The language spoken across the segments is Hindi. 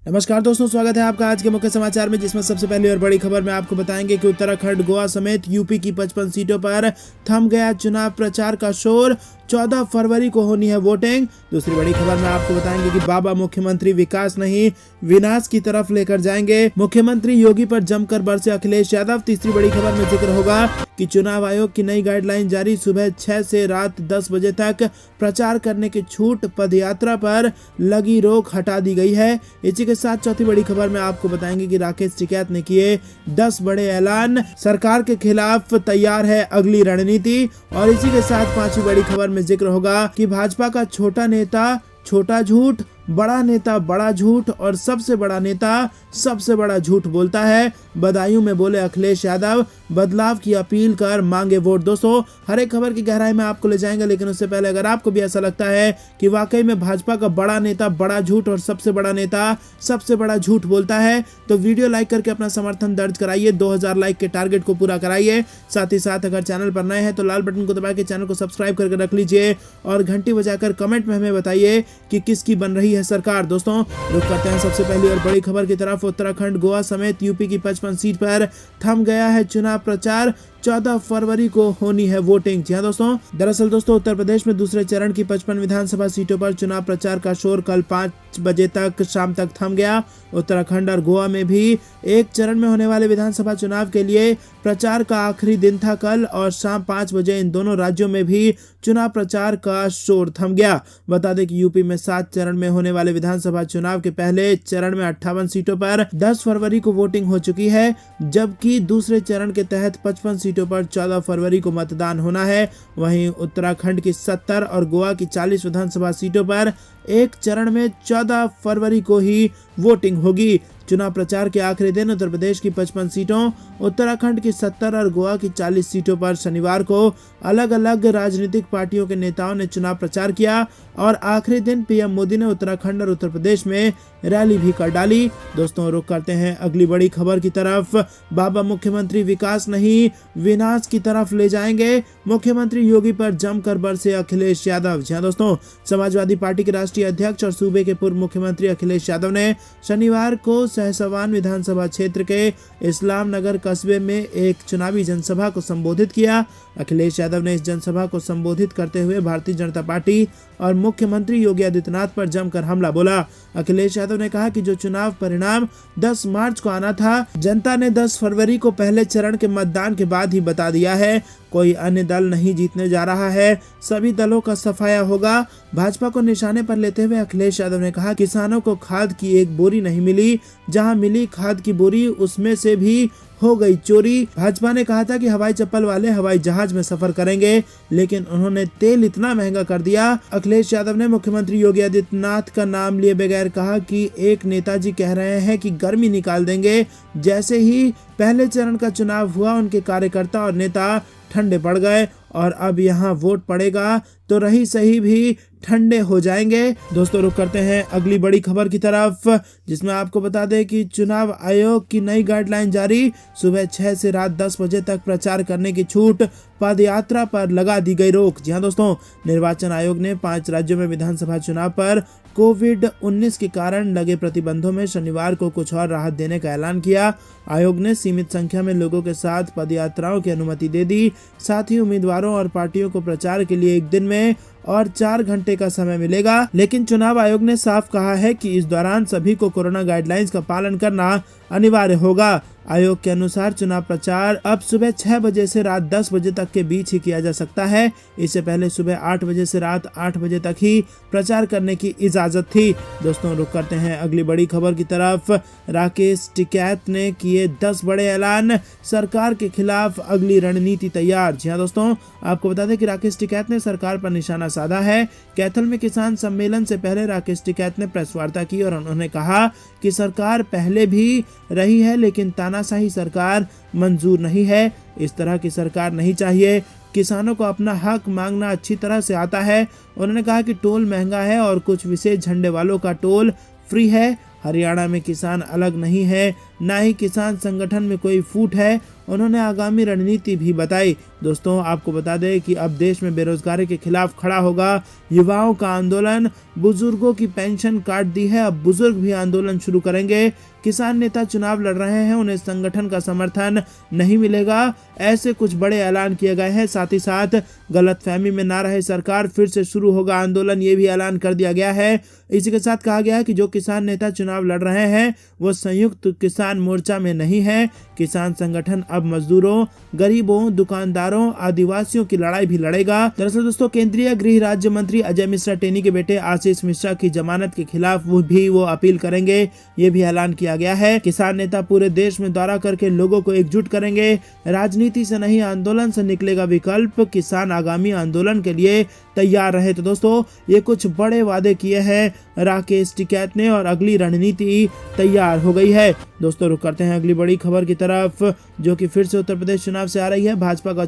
नमस्कार दोस्तों, स्वागत है आपका आज के मुख्य समाचार में, जिसमें सबसे पहली और बड़ी खबर में आपको बताएंगे कि उत्तराखंड, गोवा समेत यूपी की 55 सीटों पर थम गया चुनाव प्रचार का शोर। 14 फरवरी को होनी है वोटिंग। दूसरी बड़ी खबर में आपको बताएंगे कि बाबा मुख्यमंत्री विकास नहीं विनाश की तरफ लेकर जाएंगे। मुख्यमंत्री योगी पर जमकर बरसे अखिलेश यादव। तीसरी बड़ी खबर में जिक्र होगा कि चुनाव आयोग की नई गाइडलाइन जारी, सुबह 6 से रात 10 बजे तक प्रचार करने की छूट, पदयात्रा पर लगी रोक हटा दी गई है। इसी के साथ चौथी बड़ी खबर में आपको बताएंगे कि राकेश टिकैत ने किए 10 बड़े ऐलान, सरकार के खिलाफ तैयार है अगली रणनीति। और इसी के साथ पांचवी बड़ी खबर में जिक्र होगा कि भाजपा का छोटा नेता छोटा झूठ, बड़ा नेता बड़ा झूठ और सबसे बड़ा नेता सबसे बड़ा झूठ बोलता है। बदायूं में बोले अखिलेश यादव, बदलाव की अपील कर मांगे वोट। दोस्तों, हर एक खबर की गहराई में आपको ले जाएंगे, लेकिन उससे पहले अगर आपको भी ऐसा लगता है कि वाकई में भाजपा का बड़ा नेता बड़ा झूठ और सबसे बड़ा नेता सबसे बड़ा झूठ बोलता है, तो वीडियो लाइक करके अपना समर्थन दर्ज कराइए। 2000 लाइक के टारगेट को पूरा कराइए। साथ ही साथ अगर चैनल पर नए हैं तो लाल बटन को दबा के चैनल को सब्सक्राइब करके रख लीजिए और घंटी बजाकर कमेंट में हमें बताइए कि किसकी बन रही है सरकार। दोस्तों, रुक करते हैं सबसे पहली और बड़ी खबर की तरफ। उत्तराखंड, गोवा समेत यूपी की 55 सीट पर थम गया है चुनाव प्रचार। 14 फरवरी को होनी है वोटिंग। जी हाँ दोस्तों, दरअसल दोस्तों उत्तर प्रदेश में दूसरे चरण की 55 विधानसभा सीटों पर चुनाव प्रचार का शोर कल 5 बजे तक शाम तक थम गया। उत्तराखंड और गोवा में भी एक चरण में होने वाले विधानसभा चुनाव के लिए प्रचार का आखिरी दिन था कल, और शाम 5 बजे इन दोनों राज्यों में भी चुनाव प्रचार का शोर थम गया। बता दें कि यूपी में 7 चरण में होने वाले विधानसभा चुनाव के पहले चरण में 58 सीटों पर 10 फरवरी को वोटिंग हो चुकी है, जबकि दूसरे चरण के तहत 55 सीटों पर 14 फरवरी को मतदान होना है। वहीं उत्तराखंड की 70 और गोवा की 40 विधानसभा सीटों पर एक चरण में 14 फरवरी को ही वोटिंग होगी। चुनाव प्रचार के आखिरी दिन उत्तर प्रदेश की 55 सीटों, उत्तराखंड की 70 और गोवा की 40 सीटों पर शनिवार को अलग अलग राजनीतिक पार्टियों के नेताओं ने चुनाव प्रचार किया, और आखिरी दिन पीएम मोदी ने उत्तराखंड और उत्तर प्रदेश में रैली भी कर डाली। दोस्तों, रुक करते हैं अगली बड़ी खबर की तरफ। बाबा मुख्यमंत्री विकास नहीं विनाश की तरफ ले जाएंगे, मुख्यमंत्री योगी पर जमकर बरसे अखिलेश यादव। जी हाँ दोस्तों, समाजवादी पार्टी के राष्ट्रीय अध्यक्ष और सूबे के पूर्व मुख्यमंत्री अखिलेश यादव ने शनिवार को सहसवान विधानसभा क्षेत्र के इस्लाम नगर कस्बे में एक चुनावी जनसभा को संबोधित किया। अखिलेश यादव ने इस जनसभा को संबोधित करते हुए भारतीय जनता पार्टी और मुख्यमंत्री योगी आदित्यनाथ पर जमकर हमला बोला। अखिलेश यादव ने कहा कि जो चुनाव परिणाम 10 मार्च को आना था, जनता ने 10 फरवरी को पहले चरण के मतदान के बाद ही बता दिया है। कोई अन्य दल नहीं जीतने जा रहा है, सभी दलों का सफाया होगा। भाजपा को निशाने पर लेते हुए अखिलेश यादव ने कहा, किसानों को खाद की एक बोरी नहीं मिली, जहां मिली खाद की बोरी उसमें से भी हो गई चोरी। भाजपा ने कहा था कि हवाई चप्पल वाले हवाई जहाज में सफर करेंगे, लेकिन उन्होंने तेल इतना महंगा कर दिया। अखिलेश यादव ने मुख्यमंत्री योगी आदित्यनाथ का नाम लिए बगैर कहा कि एक नेताजी कह रहे हैं कि गर्मी निकाल देंगे। जैसे ही पहले चरण का चुनाव हुआ, उनके कार्यकर्ता और नेता ठंडे पड़ गए, और अब यहाँ वोट पड़ेगा तो रही सही भी ठंडे हो जाएंगे। दोस्तों, रुक करते हैं अगली बड़ी खबर की तरफ, जिसमें आपको बता दें कि चुनाव आयोग की नई गाइडलाइन जारी, सुबह 6 से रात 10 बजे तक प्रचार करने की छूट, पदयात्रा पर लगा दी गई रोक। जी हाँ दोस्तों, निर्वाचन आयोग ने 5 राज्यों में विधानसभा चुनाव पर कोविड-19 के कारण लगे प्रतिबंधों में शनिवार को कुछ और राहत देने का ऐलान किया। आयोग ने सीमित संख्या में लोगों के साथ पदयात्राओं की अनुमति दे दी। साथ ही उम्मीदवारों और पार्टियों को प्रचार के लिए एक दिन में और 4 घंटे का समय मिलेगा, लेकिन चुनाव आयोग ने साफ कहा है कि इस दौरान सभी को कोरोना गाइडलाइंस का पालन करना अनिवार्य होगा। आयोग के अनुसार चुनाव प्रचार अब सुबह 6 बजे से रात 10 बजे तक के बीच ही किया जा सकता है। इससे पहले सुबह 8 बजे से रात 8 बजे तक ही प्रचार करने की इजाजत थी। दोस्तों, रुक करते हैं अगली बड़ी खबर की तरफ। राकेश टिकैत ने किए 10 बड़े ऐलान, सरकार के खिलाफ अगली रणनीति तैयार। जी हाँ दोस्तों, आपको बता दें कि राकेश टिकैत ने सरकार पर निशाना साधा है। कैथल में किसान सम्मेलन से पहले राकेश टिकैत ने प्रेस वार्ता की और उन्होंने कहा कि सरकार पहले भी रही है, लेकिन तानाशाही सरकार मंजूर नहीं है। इस तरह की सरकार नहीं चाहिए। किसानों को अपना हक मांगना अच्छी तरह से आता है। उन्होंने कहा कि टोल महंगा है और कुछ विशेष झंडे वालों का टोल फ्री है। हरियाणा में किसान अलग नहीं है, ना ही किसान संगठन में कोई फूट है। उन्होंने आगामी रणनीति भी बताई। दोस्तों आपको बता दें कि अब देश में बेरोजगारी के खिलाफ खड़ा होगा युवाओं का आंदोलन। बुजुर्गों की पेंशन काट दी है, अब बुजुर्ग भी आंदोलन शुरू करेंगे। किसान नेता चुनाव लड़ रहे हैं, उन्हें संगठन का समर्थन नहीं मिलेगा, ऐसे कुछ बड़े ऐलान किए गए हैं। साथ ही साथ गलतफहमी में ना रहे सरकार, फिर से शुरू होगा आंदोलन, ये भी ऐलान कर दिया गया है। इसी के साथ कहा गया है कि जो किसान नेता चुनाव लड़ रहे हैं वो संयुक्त किसान मोर्चा में नहीं है। किसान संगठन अब मजदूरों, गरीबों, दुकानदारों, आदिवासियों की लड़ाई भी लड़ेगा। दरअसल दोस्तों केंद्रीय गृह राज्य मंत्री अजय मिश्रा टेनी के बेटे आशीष मिश्रा की जमानत के खिलाफ वो अपील करेंगे, ये भी ऐलान किया गया है। किसान नेता पूरे देश में दौरा करके लोगों को एकजुट करेंगे। राजनीति से नहीं आंदोलन से निकलेगा विकल्प, किसान आगामी आंदोलन के लिए तैयार रहे। तो दोस्तों ये कुछ बड़े वादे किए हैं राकेश टिकैत ने और अगली रणनीति तैयार हो गई है। दोस्तों रुक करते हैं अगली बड़ी खबर की तरफ, जो कि फिर से उत्तर प्रदेश चुनाव से आ रही है। भाजपा का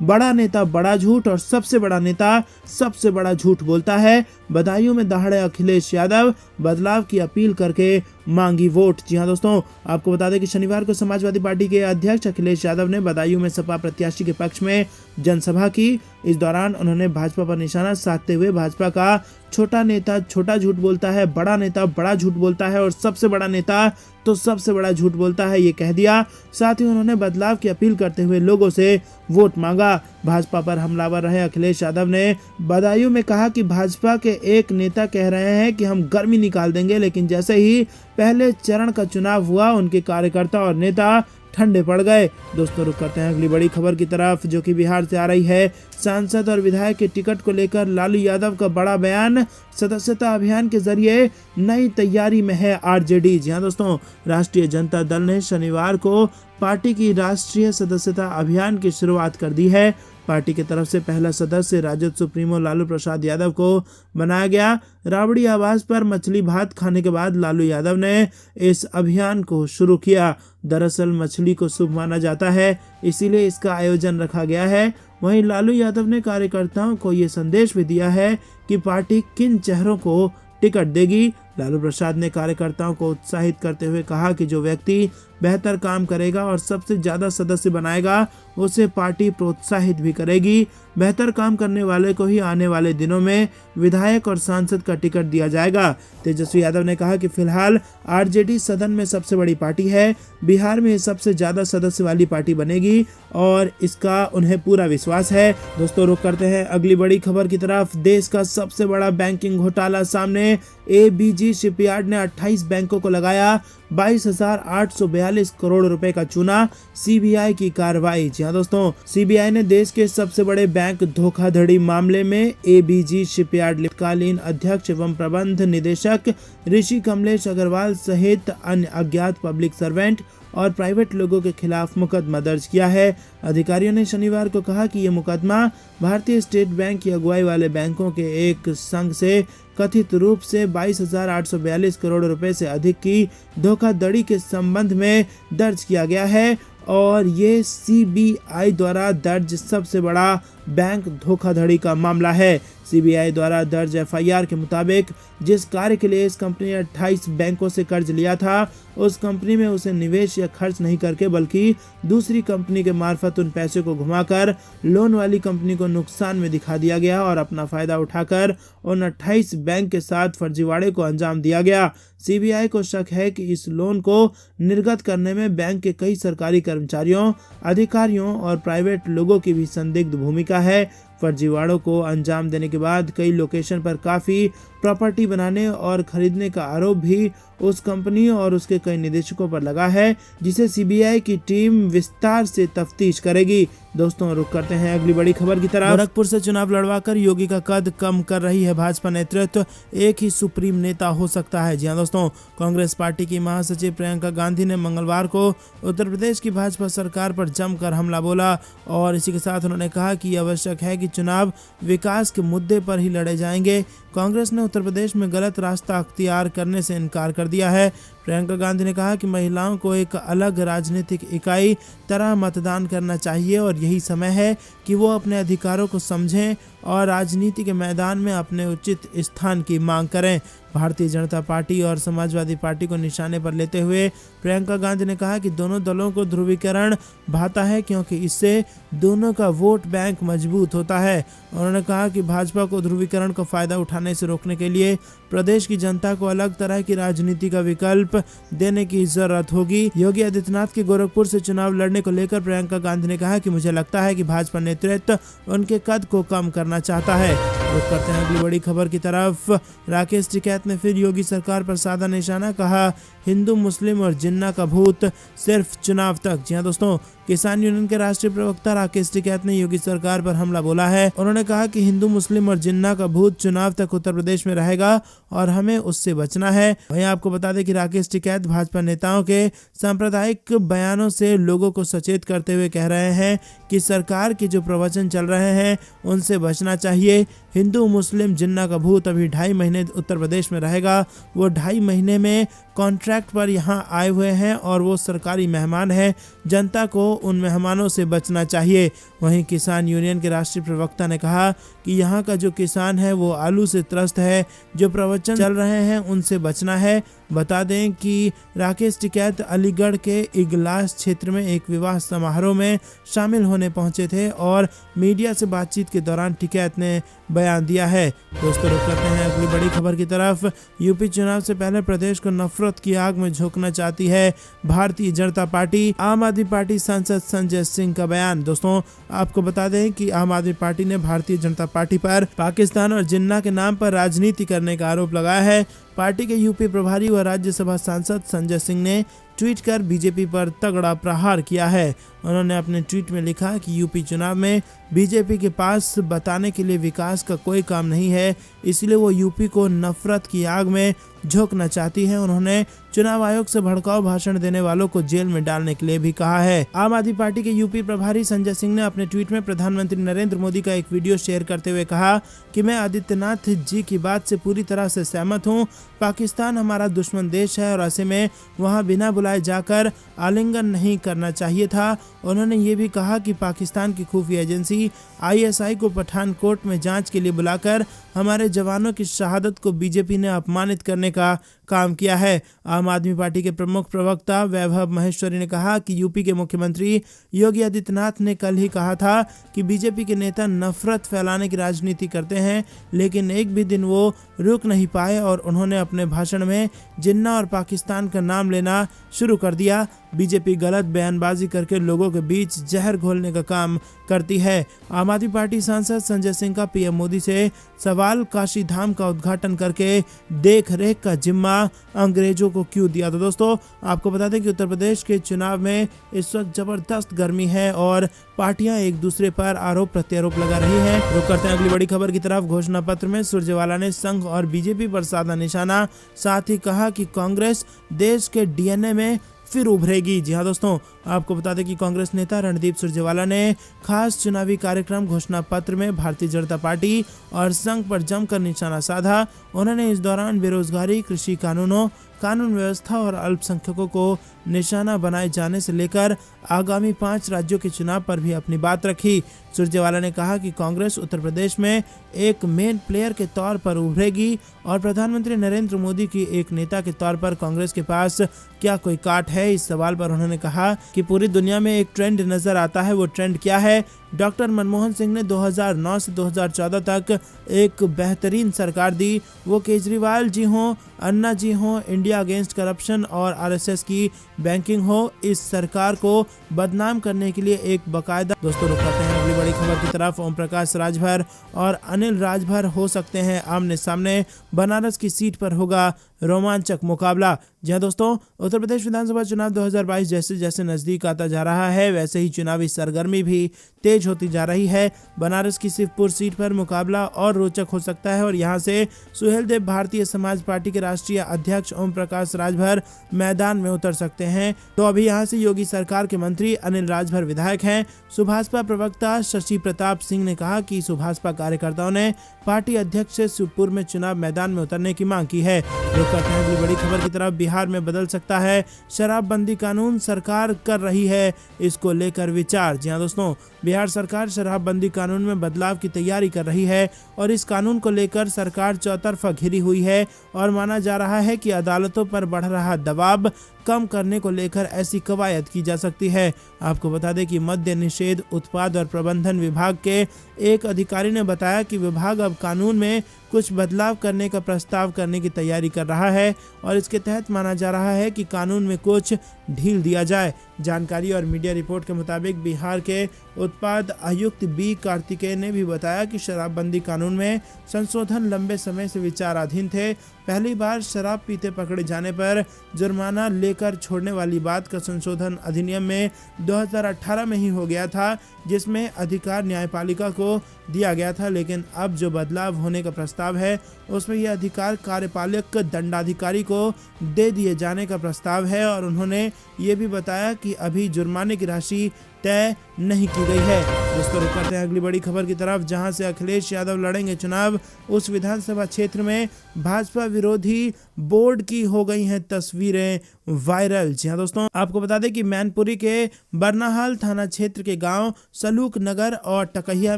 बड़ा नेता बड़ा झूठ और सबसे बड़ा नेता सबसे बड़ा झूठ बोलता है। बदायूं में दहाड़े अखिलेश यादव, बदलाव की अपील करके मांगी वोट। जी हां दोस्तों आपको बता दें कि शनिवार को समाजवादी पार्टी के अध्यक्ष अखिलेश यादव ने बदायूं में सपा प्रत्याशी के पक्ष में जनसभा की। इस दौरान उन्होंने भाजपा पर निशाना साधते हुए भाजपा का छोटा नेता छोटा झूठ बोलता है, बड़ा नेता बड़ा झूठ बोलता है और सबसे बड़ा नेता तो सबसे बड़ा झूठ बोलता है, ये कह दिया। साथ ही उन्होंने बदलाव की अपील करते हुए लोगों से वोट मांगा। भाजपा पर हमलावर रहे अखिलेश यादव ने बदायूं में कहा कि भाजपा के एक नेता कह रहे हैं कि हम गर्मी निकाल देंगे, लेकिन जैसे ही पहले चरण का चुनाव हुआ उनके कार्यकर्ता और नेता ठंडे पड़ गए। दोस्तों रुक करते हैं अगली बड़ी खबर की तरफ, जो कि बिहार से आ रही है। सांसद और विधायक के टिकट को लेकर लालू यादव का बड़ा बयान, सदस्यता अभियान के जरिए नई तैयारी में है आरजेडी। जी हां दोस्तों राष्ट्रीय जनता दल ने शनिवार को पार्टी की राष्ट्रीय सदस्यता अभियान की शुरुआत कर दी है। पार्टी की तरफ से पहला सदस्य राजद सुप्रीमो लालू प्रसाद यादव को बनाया गया। राबड़ी आवास पर मछली भात खाने के बाद लालू यादव ने इस अभियान को शुरू किया। दरअसल मछली को शुभ माना जाता है, इसीलिए इसका आयोजन रखा गया है। वहीं लालू यादव ने कार्यकर्ताओं को ये संदेश भी दिया है कि पार्टी किन चेहरों को टिकट देगी। लालू प्रसाद ने कार्यकर्ताओं को उत्साहित करते हुए कहा कि जो व्यक्ति बेहतर काम करेगा और सबसे ज्यादा सदस्य बनाएगा उसे पार्टी प्रोत्साहित भी करेगी। बेहतर काम करने वाले को ही आने वाले दिनों में विधायक और सांसद का टिकट दिया जाएगा। तेजस्वी यादव ने कहा कि फिलहाल आरजेडी सदन में सबसे बड़ी पार्टी है, बिहार में सबसे ज्यादा सदस्य वाली पार्टी बनेगी और इसका उन्हें पूरा विश्वास है। दोस्तों रुक करते हैं अगली बड़ी खबर की तरफ। देश का सबसे बड़ा बैंकिंग घोटाला सामने, एबीजी शिपयार्ड ने 28 बैंकों को लगाया 22,842 करोड़ रुपए का चूना, सीबीआई की कार्रवाई। जी हां दोस्तों सीबीआई ने देश के सबसे बड़े बैंक धोखाधड़ी मामले में एबीजी शिपयार्ड तत्कालीन अध्यक्ष एवं प्रबंध निदेशक ऋषि कमलेश अग्रवाल सहित अन्य अज्ञात पब्लिक सर्वेंट और प्राइवेट लोगों के खिलाफ मुकदमा दर्ज किया है। अधिकारियों ने शनिवार को कहा कि यह मुकदमा भारतीय स्टेट बैंक की अगुवाई वाले बैंकों के एक संघ से कथित रूप से 22,842 करोड़ रुपए से अधिक की धोखाधड़ी के संबंध में दर्ज किया गया है और ये सीबीआई द्वारा दर्ज सबसे बड़ा बैंक धोखाधड़ी का मामला है। सीबीआई द्वारा दर्ज एफआईआर के मुताबिक जिस कार्य के लिए इस कंपनी ने 28 बैंकों से कर्ज लिया था, उस कंपनी में उसे निवेश या खर्च नहीं करके बल्कि दूसरी कंपनी के मार्फत उन पैसे को घुमाकर लोन वाली कंपनी को नुकसान में दिखा दिया गया और अपना फायदा उठाकर उन 28 बैंक के साथ फर्जीवाड़े को अंजाम दिया गया। सीबीआई को शक है कि इस लोन को निर्गत करने में बैंक के कई सरकारी कर्मचारियों, अधिकारियों और प्राइवेट लोगों की भी संदिग्ध भूमिका है। फर्जीवाड़ों को अंजाम देने के बाद कई लोकेशन पर काफ़ी प्रॉपर्टी बनाने और खरीदने का आरोप भी उस कंपनी और उसके कई निदेशकों पर लगा है, जिसे सीबीआई की टीम विस्तार से तफ्तीश करेगी। दोस्तों रुक करते हैं अगली बड़ी खबर की तरफ। गोरखपुर से चुनाव लड़वाकर योगी का कद कम कर रही है भाजपा नेतृत्व, एक ही सुप्रीम नेता हो सकता है। जी हां दोस्तों कांग्रेस पार्टी की महासचिव प्रियंका गांधी ने मंगलवार को उत्तर प्रदेश की भाजपा सरकार पर जमकर हमला बोला और इसी के साथ उन्होंने कहा कि आवश्यक है कि चुनाव विकास के मुद्दे पर ही लड़े जाएंगे। कांग्रेस ने उत्तर प्रदेश में गलत रास्ता अख्तियार करने से इनकार कर दिया है। प्रियंका गांधी ने कहा कि महिलाओं को एक अलग राजनीतिक इकाई तरह मतदान करना चाहिए और यही समय है कि वो अपने अधिकारों को समझें और राजनीति के मैदान में अपने उचित स्थान की मांग करें। भारतीय जनता पार्टी और समाजवादी पार्टी को निशाने पर लेते हुए प्रियंका गांधी ने कहा कि दोनों दलों को ध्रुवीकरण भाता है, क्योंकि इससे दोनों का वोट बैंक मजबूत होता है। उन्होंने कहा कि भाजपा को ध्रुवीकरण का फायदा उठाने से रोकने के लिए प्रदेश की जनता को अलग तरह की राजनीति का विकल्प देने की जरूरत होगी। योगी आदित्यनाथ के गोरखपुर से चुनाव लड़ने को लेकर प्रियंका गांधी ने कहा कि मुझे लगता है कि भाजपा नेतृत्व उनके कद को कम करना चाहता है। रुक करते हैं अगली बड़ी खबर की तरफ। राकेश टिकैत ने फिर योगी सरकार पर साधा निशाना, कहा हिंदू मुस्लिम और जिन्ना का भूत सिर्फ चुनाव तक। जी हाँ दोस्तों, किसान यूनियन के राष्ट्रीय प्रवक्ता राकेश टिकैत ने योगी सरकार पर हमला बोला है। उन्होंने कहा कि हिंदू मुस्लिम और जिन्ना का भूत चुनाव तक उत्तर प्रदेश में रहेगा और हमें उससे बचना है। वहीं आपको बता दें कि राकेश टिकैत भाजपा नेताओं के सांप्रदायिक बयानों से लोगों को सचेत करते हुए कह रहे हैं कि सरकार के जो प्रवचन चल रहे हैं उनसे बचना चाहिए। हिंदू मुस्लिम जिन्ना का भूत अभी 2.5 महीने उत्तर प्रदेश में रहेगा। वो 2.5 महीने में कॉन्ट्रैक्ट पर यहाँ आए हुए हैं और वो सरकारी मेहमान हैं। जनता को उन मेहमानों से बचना चाहिए। वहीं किसान यूनियन के राष्ट्रीय प्रवक्ता ने कहा कि यहाँ का जो किसान है वो आलू से त्रस्त है। जो प्रवचन चल रहे हैं उनसे बचना है। बता दें कि राकेश टिकैत अलीगढ़ के इगलास क्षेत्र में एक विवाह समारोह में शामिल होने पहुंचे थे और मीडिया से बातचीत के दौरान टिकैत ने बयान दिया है। दोस्तों, रुक करते हैं अगली बड़ी खबर की तरफ। यूपी चुनाव से पहले प्रदेश को नफरत की आग में झोंकना चाहती है भारतीय जनता पार्टी। आम आदमी पार्टी सांसद संजय सिंह का बयान। दोस्तों, आपको बता दें कि आम आदमी पार्टी ने भारतीय जनता पार्टी पर पाकिस्तान और जिन्ना के नाम पर राजनीति करने का आरोप लगाया है। पार्टी के यूपी प्रभारी व राज्यसभा सांसद संजय सिंह ने ट्वीट कर बीजेपी पर तगड़ा प्रहार किया है। उन्होंने अपने ट्वीट में लिखा कि यूपी चुनाव में बीजेपी के पास बताने के लिए विकास का कोई काम नहीं है, इसलिए वो यूपी को नफरत की आग में झोंकना चाहती है। उन्होंने चुनाव आयोग से भड़काऊ भाषण देने वालों को जेल में डालने के लिए भी कहा है। आम आदमी पार्टी के यूपी प्रभारी संजय सिंह ने अपने ट्वीट में प्रधानमंत्री नरेंद्र मोदी का एक वीडियो शेयर करते हुए कहा कि मैं आदित्यनाथ जी की बात से पूरी तरह से सहमत हूँ। पाकिस्तान हमारा दुश्मन देश है और ऐसे में वहाँ बिना बुलाए जाकर आलिंगन नहीं करना चाहिए था। उन्होंने ये भी कहा कि पाकिस्तान की खुफिया एजेंसी ISI को पठानकोट में जांच के लिए बुलाकर हमारे जवानों की शहादत को बीजेपी ने अपमानित करने का काम किया है। आम आदमी पार्टी के प्रमुख प्रवक्ता वैभव महेश्वरी ने कहा कि यूपी के मुख्यमंत्री योगी आदित्यनाथ ने कल ही कहा था कि बीजेपी के नेता नफरत फैलाने की राजनीति करते हैं, लेकिन एक भी दिन वो रुक नहीं पाए और उन्होंने अपने भाषण में जिन्ना और पाकिस्तान का नाम लेना शुरू कर दिया। बीजेपी गलत बयानबाजी करके लोगों के बीच जहर घोलने का काम करती है। आम आदमी पार्टी सांसद संजय सिंह का पीएम मोदी से सवाल, काशी धाम का उद्घाटन करके देख रेख का जिम्मा अंग्रेजों को क्यों दिया। तो दोस्तों, आपको बता दें कि उत्तर प्रदेश के चुनाव में इस वक्त जबरदस्त गर्मी है और पार्टियां एक दूसरे पर आरोप प्रत्यारोप लगा रही हैं। रुक करते हैं अगली बड़ी खबर की तरफ। घोषणा पत्र में सुरजेवाला ने संघ और बीजेपी पर साधा निशाना, साथ ही कहा कि कांग्रेस देश के DNA में फिर उभरेगी। जी हाँ दोस्तों, आपको बता दें कि कांग्रेस नेता रणदीप सुरजेवाला ने खास चुनावी कार्यक्रम घोषणा पत्र में भारतीय जनता पार्टी और संघ पर जमकर निशाना साधा। उन्होंने इस दौरान बेरोजगारी, कृषि कानूनों, कानून व्यवस्था और अल्पसंख्यकों को निशाना बनाए जाने से लेकर आगामी 5 राज्यों के चुनाव पर भी अपनी बात रखी। सुरजेवाला ने कहा कि कांग्रेस उत्तर प्रदेश में एक मेन प्लेयर के तौर पर उभरेगी और प्रधानमंत्री नरेंद्र मोदी की एक नेता के तौर पर कांग्रेस के पास क्या कोई काट है। इस सवाल पर उन्होंने कहा कि पूरी दुनिया में एक ट्रेंड नजर आता है, वो ट्रेंड क्या है। डॉक्टर मनमोहन सिंह ने 2009 से 2014 तक एक बेहतरीन सरकार दी। वो केजरीवाल जी हों, अन्ना जी हों, इंडिया अगेंस्ट करप्शन और RSS की बैंकिंग हो, इस सरकार को बदनाम करने के लिए एक बकायदा। दोस्तों, रुक करते हैं अगली बड़ी खबर की तरफ। ओम प्रकाश राजभर और अनिल राजभर हो सकते हैं आमने सामने। बनारस की सीट पर होगा रोमांचक मुकाबला। जी हाँ दोस्तों, उत्तर प्रदेश विधानसभा चुनाव 2022 जैसे जैसे नजदीक आता जा रहा है, वैसे ही चुनावी सरगर्मी भी तेज होती जा रही है। बनारस की शिवपुर सीट पर मुकाबला और रोचक हो सकता है और यहां से सुहेलदेव भारतीय समाज पार्टी के राष्ट्रीय अध्यक्ष ओम प्रकाश राजभर मैदान में उतर सकते हैं। तो अभी यहाँ से योगी सरकार के मंत्री अनिल राजभर विधायक हैं। सुभाषपा प्रवक्ता शशि प्रताप सिंह ने कहा कि सुभाषपा कार्यकर्ताओं ने पार्टी अध्यक्ष से शिवपुर में चुनाव मैदान में उतरने की मांग की है। रुक करते हैं अगली बड़ी खबर की तरफ। बिहार में बदल सकता है शराबबंदी कानून, सरकार कर रही है इसको लेकर विचार। जी हाँ दोस्तों, बिहार सरकार शराबबंदी कानून में बदलाव की तैयारी कर रही है और इस कानून को लेकर सरकार चौतरफा घिरी हुई है और माना जा रहा है कि अदालतों पर बढ़ रहा दबाव कम करने को लेकर ऐसी कवायद की जा सकती है। आपको बता दें कि मद्य निषेध, उत्पाद और प्रबंधन विभाग के एक अधिकारी ने बताया कि विभाग अब कानून में कुछ बदलाव करने का प्रस्ताव करने की तैयारी कर रहा है और इसके तहत माना जा रहा है कि कानून में कुछ ढील दिया जाए। जानकारी और मीडिया रिपोर्ट के मुताबिक बिहार के उत्पाद आयुक्त बी कार्तिकेय ने भी बताया कि शराबबंदी कानून में संशोधन लंबे समय से विचाराधीन थे। पहली बार शराब पीते पकड़े जाने पर जुर्माना लेकर छोड़ने वाली बात का संशोधन अधिनियम में 2018 में ही हो गया था, जिसमें अधिकार न्यायपालिका को दिया गया था। लेकिन अब जो बदलाव होने का प्रस्ताव है उसमें यह अधिकार कार्यपालक दंडाधिकारी को दे दिए जाने का प्रस्ताव है और उन्होंने ये भी बताया कि अभी जुर्माने की राशि तय नहीं की गई है। दोस्तों रुक करते हैं अगली बड़ी खबर की तरफ, जहां से अखिलेश यादव लड़ेंगे चुनाव। उस विधानसभा क्षेत्र में भाजपा विरोधी बोर्ड की हो गई हैं तस्वीरें वायरल। जी हाँ दोस्तों, आपको बता दें कि मैनपुरी के बरनाहाल थाना क्षेत्र के गांव सलूक नगर और टकहिया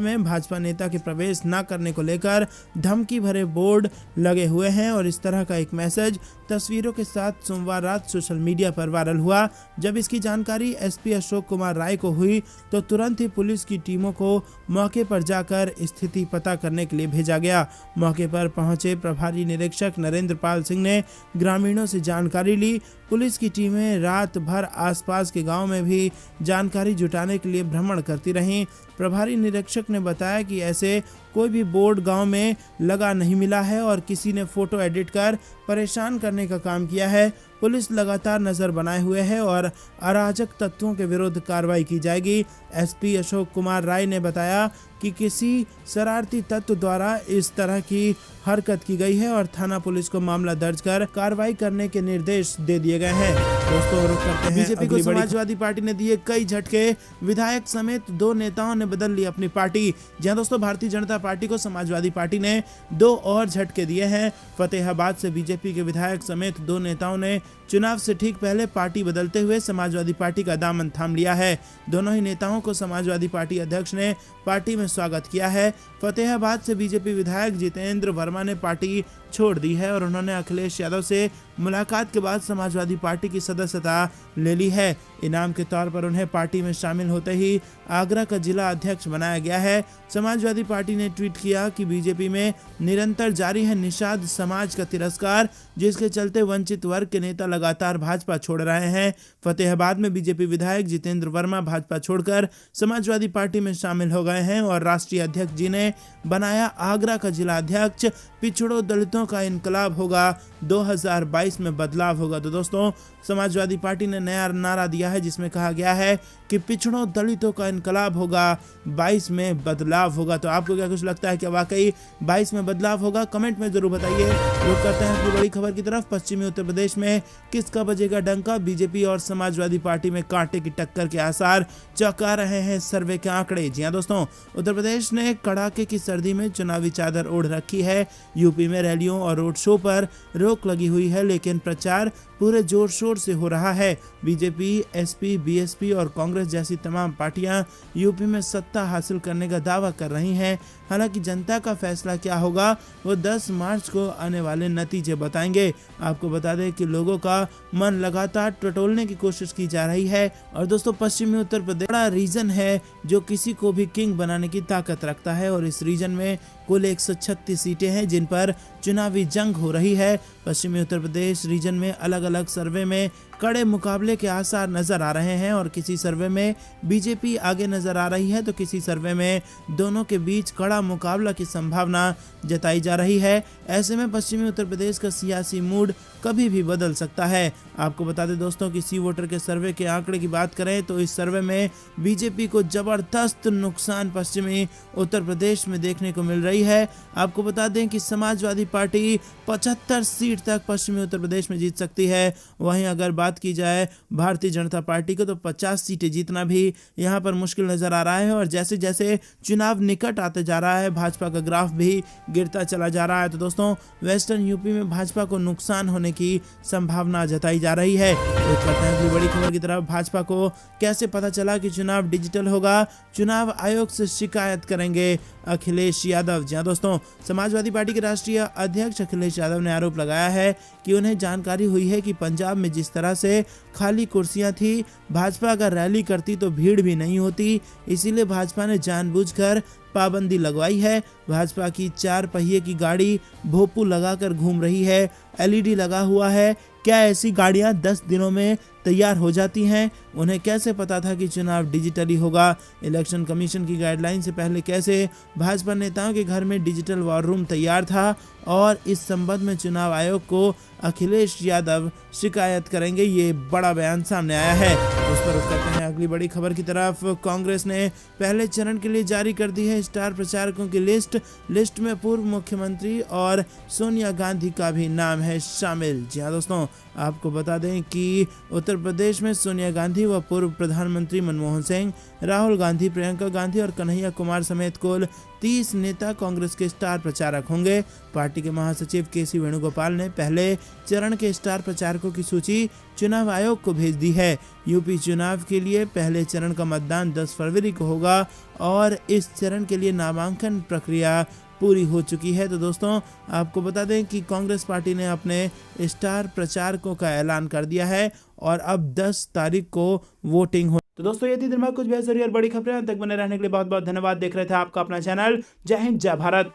में भाजपा नेता के प्रवेश न करने को लेकर धमकी भरे बोर्ड लगे हुए हैं और इस तरह का एक मैसेज तस्वीरों के साथ सोमवार रात सोशल मीडिया पर वायरल हुआ। जब इसकी जानकारी एसपी अशोक कुमार राय को हुई तो तुरंत ही पुलिस की टीमों को मौके पर जाकर स्थिति पता करने के लिए भेजा गया। मौके पर पहुंचे प्रभारी निरीक्षक नरेंद्र पाल सिंह ने ग्रामीणों से जानकारी ली। पुलिस की टीमें रात भर आसपास के गांव में भी जानकारी जुटाने के लिए भ्रमण करती रहीं। प्रभारी निरीक्षक ने बताया कि ऐसे कोई भी बोर्ड गांव में लगा नहीं मिला है और किसी ने फोटो एडिट कर परेशान करने का काम किया है। पुलिस लगातार नजर बनाए हुए है और अराजक तत्वों के विरुद्ध कार्रवाई की जाएगी। एसपी अशोक कुमार राय ने बताया कि किसी शरारती तत्व द्वारा इस तरह की हरकत की गई है और थाना पुलिस को मामला दर्ज कर कार्रवाई करने के निर्देश दे दिए गए हैं। दोस्तों रुक करते हैं बीजेपी को समाजवादी पार्टी ने दिए कई झटके, विधायक समेत 2 नेताओं ने बदल ली अपनी पार्टी। जहां दोस्तों भारतीय जनता पार्टी को समाजवादी पार्टी ने 2 और झटके दिए हैं। फतेहाबाद से बीजेपी के विधायक समेत 2 नेताओं ने चुनाव से ठीक पहले पार्टी बदलते हुए समाजवादी पार्टी का दामन थाम लिया है। दोनों ही नेताओं को समाजवादी पार्टी अध्यक्ष ने पार्टी में स्वागत किया है। फतेहाबाद से बीजेपी विधायक जितेंद्र वर्मा ने पार्टी छोड़ दी है और उन्होंने अखिलेश यादव से मुलाकात के बाद समाजवादी पार्टी की सदस्यता ले ली है। इनाम के तौर पर उन्हें पार्टी में शामिल होते ही आगरा का जिला अध्यक्ष बनाया गया है। समाजवादी पार्टी ने ट्वीट किया कि बीजेपी में निरंतर जारी है निषाद समाज का तिरस्कार, जिसके चलते वंचित वर्ग के नेता लगातार भाजपा छोड़ रहे हैं। फतेहाबाद में बीजेपी विधायक जितेंद्र वर्मा भाजपा छोड़कर समाजवादी पार्टी में शामिल हो गए हैं और राष्ट्रीय अध्यक्ष जी ने बनाया आगरा का जिला अध्यक्ष। पिछड़ों दलितों का इनकलाब होगा, 2022 में बदलाव होगा। तो दोस्तों समाजवादी पार्टी ने नया नारा दिया है जिसमें कहा गया है कि पिछड़ों दलितों का इनकलाब होगा, 22 में बदलाव होगा। तो आपको क्या कुछ लगता है कि वाकई 22 में बदलाव होगा? कमेंट में जरूर बताइए। रुक करते हैं अपनी बड़ी खबर की तरफ। पश्चिमी उत्तर प्रदेश में किसका बजेगा डंका? बीजेपी और समाजवादी पार्टी में कांटे की टक्कर के आसार चौंका रहे हैं सर्वे के आंकड़े। जी हां दोस्तों, उत्तर प्रदेश ने कड़ाके की सर्दी में चुनावी चादर ओढ़ रखी है। यूपी में रैलियों और रोड शो पर रोक लगी हुई है, लेकिन प्रचार पूरे जोर शोर से हो रहा है। बीजेपी, एसपी, बीएसपी और कांग्रेस जैसी तमाम पार्टियां यूपी में सत्ता हासिल करने का दावा कर रही हैं। हालांकि जनता का फैसला क्या होगा वो 10 मार्च को आने वाले नतीजे बताएंगे। आपको बता दें कि लोगों का मन लगातार टटोलने की कोशिश की जा रही है। और दोस्तों पश्चिमी उत्तर प्रदेश बड़ा रीजन है जो किसी को भी किंग बनाने की ताकत रखता है और इस रीजन में कुल 136 सीटें हैं जिन पर चुनावी जंग हो रही है। पश्चिमी उत्तर प्रदेश रीजन में अलग अलग सर्वे में कड़े मुकाबले के आसार नजर आ रहे हैं और किसी सर्वे में बीजेपी आगे नजर आ रही है तो किसी सर्वे में दोनों के बीच कड़ा मुकाबला की संभावना जताई जा रही है। ऐसे में पश्चिमी उत्तर प्रदेश का सियासी मूड कभी भी बदल सकता है। आपको बता दें दोस्तों कि सी वोटर के सर्वे के आंकड़े की बात करें तो इस सर्वे में बीजेपी को जबरदस्त नुकसान पश्चिमी उत्तर प्रदेश में देखने को मिल रही है। आपको बता दें कि समाजवादी पार्टी 75 सीट तक पश्चिमी उत्तर प्रदेश में जीत सकती है। वहीं अगर बात की जाए भारतीय जनता पार्टी को तो 50 सीटें जीतना भी यहाँ पर मुश्किल नजर आ रहा है। और जैसे जैसे चुनाव निकट आते जा रहा है भाजपा का ग्राफ भी गिरता चला जा रहा है। तो दोस्तों वेस्टर्न यूपी में भाजपा को नुकसान होने की संभावना जताई जा रही है। तो करते हैं अगली बड़ी खबर की तरफ। भाजपा को कैसे पता चला कि चुनाव डिजिटल होगा, चुनाव आयोग से शिकायत करेंगे अखिलेश यादव। जी दोस्तों, समाजवादी पार्टी के राष्ट्रीय अध्यक्ष अखिलेश यादव ने आरोप लगाया है कि उन्हें जानकारी हुई है कि पंजाब में जिस तरह से खाली कुर्सियां थी, भाजपा अगर रैली करती तो भीड़ भी नहीं होती, इसीलिए भाजपा ने जानबूझकर पाबंदी लगवाई है। भाजपा की 4 पहिए की गाड़ी भोपू लगाकर घूम रही है, LED लगा हुआ है। क्या ऐसी गाड़ियां 10 दिनों में तैयार हो जाती हैं? उन्हें कैसे पता था कि चुनाव डिजिटली होगा? इलेक्शन कमीशन की गाइडलाइन से पहले कैसे भाजपा नेताओं के घर में डिजिटल वॉर रूम तैयार था? और इस संबंध में चुनाव आयोग को अखिलेश यादव शिकायत करेंगे, ये बड़ा बयान सामने आया है। उस पर करते हैं अगली बड़ी खबर की तरफ। कांग्रेस ने पहले चरण के लिए जारी कर दी है स्टार प्रचारकों की लिस्ट में पूर्व मुख्यमंत्री और सोनिया गांधी का भी नाम है शामिल। जी हाँ दोस्तों, आपको बता दें कि उत्तर प्रदेश में सोनिया गांधी व पूर्व प्रधानमंत्री मनमोहन सिंह, राहुल गांधी, प्रियंका गांधी और कन्हैया कुमार समेत कुल 30 नेता कांग्रेस के स्टार प्रचारक होंगे। पार्टी के महासचिव KC वेणुगोपाल ने पहले चरण के स्टार प्रचारकों की सूची चुनाव आयोग को भेज दी है। यूपी चुनाव के लिए पहले चरण का मतदान 10 फरवरी को होगा और इस चरण के लिए नामांकन प्रक्रिया पूरी हो चुकी है। तो दोस्तों, आपको बता दें कि कांग्रेस पार्टी ने अपने स्टार प्रचारकों का ऐलान कर दिया है और अब 10 तारीख को वोटिंग हो। तो दोस्तों, ये थी दिन भर कुछ बेहतरीन और बड़ी खबरें। तक बने रहने के लिए बहुत बहुत धन्यवाद। देख रहे थे आपका अपना चैनल जय हिंद जय भारत।